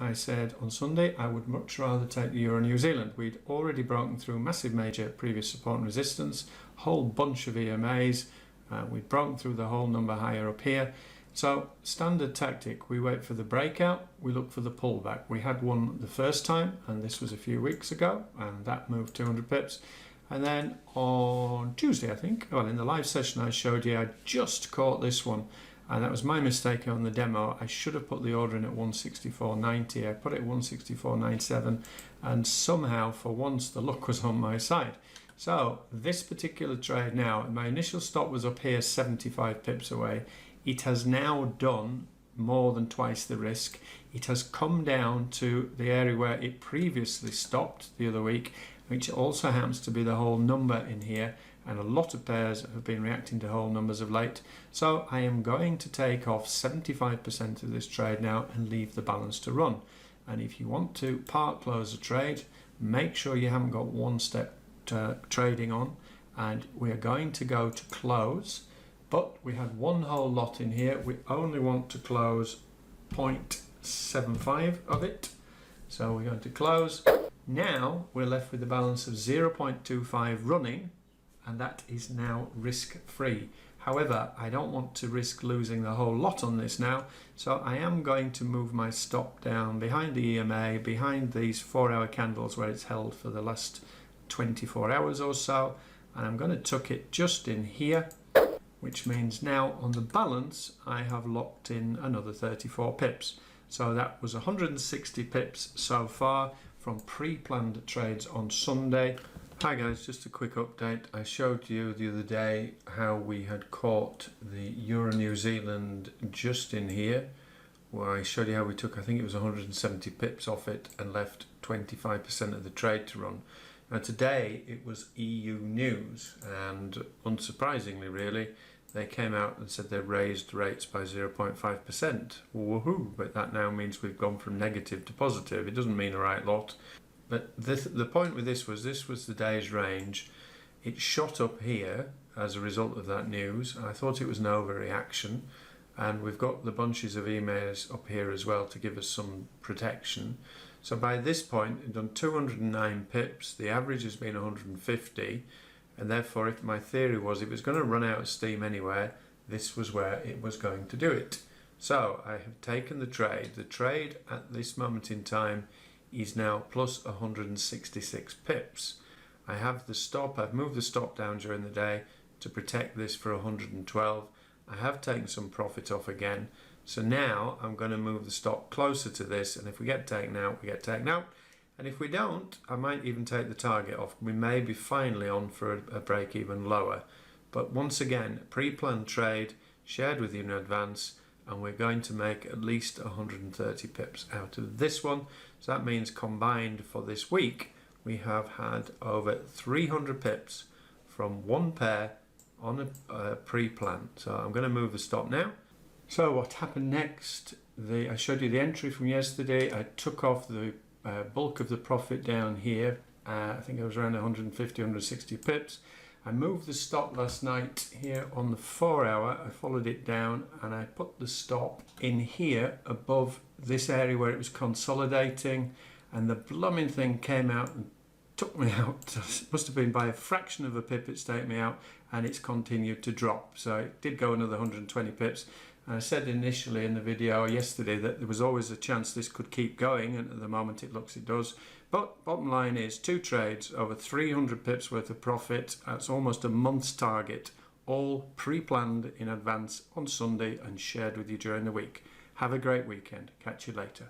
I said on Sunday I would much rather take the Euro New Zealand. We'd already broken through massive major previous support and resistance, whole bunch of EMAs. We'd broken through the whole number higher up here. So standard tactic, we wait for the breakout, we look for the pullback. We had one the first time, and this was a few weeks ago, and that moved 200 pips. And then on Tuesday, I think, well, in the live session I showed you, I just caught this one, and that was my mistake on the demo. I should have put the order in at 164.90. I put it at 164.97, and somehow for once the luck was on my side. So this particular trade now, my initial stop was up here 75 pips away. It has now done more than twice the risk. It has come down to the area where it previously stopped the other week, which also happens to be the whole number in here, and a lot of pairs have been reacting to whole numbers of late. So I am going to take off 75% of this trade now and leave the balance to run. And if you want to part close a trade, make sure you haven't got one step trading on, and we are going to go to close, but we had one whole lot in here. We only want to close 0.75 of it, so we're going to close. Now we're left with a balance of 0.25 running, and that is now risk free. However, I don't want to risk losing the whole lot on this now, so I am going to move my stop down behind the EMA, behind these 4-hour candles where it's held for the last 24 hours or so, and I'm going to tuck it just in here, which means now on the balance I have locked in another 34 pips. So that was 160 pips so far from pre-planned trades on Sunday. Hi guys, just a quick update. I showed you the other day how we had caught the Euro New Zealand just in here, where I showed you how we took, I think it was 170 pips off it and left 25% of the trade to run. Now today it was EU news, and unsurprisingly really, they came out and said they raised rates by 0.5%. Woohoo! But that now means we've gone from negative to positive. It doesn't mean a right lot. But the point with this was the day's range. It shot up here as a result of that news. I thought it was an overreaction. And we've got the bunches of emails up here as well to give us some protection. So by this point, it's done 209 pips. The average has been 150. And therefore, if my theory was it was going to run out of steam anywhere, this was where it was going to do it. So I have taken the trade. The trade at this moment in time is now plus 166 pips. I have the stop. I've moved the stop down during the day to protect this for 112. I have taken some profit off again. So now I'm going to move the stop closer to this, and if we get taken out, we get taken out. And if we don't, I might even take the target off. We may be finally on for a break even lower. But once again, pre-planned trade shared with you in advance, and we're going to make at least 130 pips out of this one. So that means combined for this week, we have had over 300 pips from one pair on a pre-plan. So I'm going to move the stop now. So what happened next? I showed you the entry from yesterday. I took off the bulk of the profit down here. I think it was around 150, 160 pips. I moved the stop last night here on the 4-hour. I followed it down and I put the stop in here above this area where it was consolidating, and the blooming thing came out and took me out. It must have been by a fraction of a pip it's taken me out, and it's continued to drop. So it did go another 120 pips. And I said initially in the video yesterday that there was always a chance this could keep going, and at the moment it looks it does. But bottom line is 2 trades, over 300 pips worth of profit. That's almost a month's target, all pre-planned in advance on Sunday and shared with you during the week. Have a great weekend. Catch you later.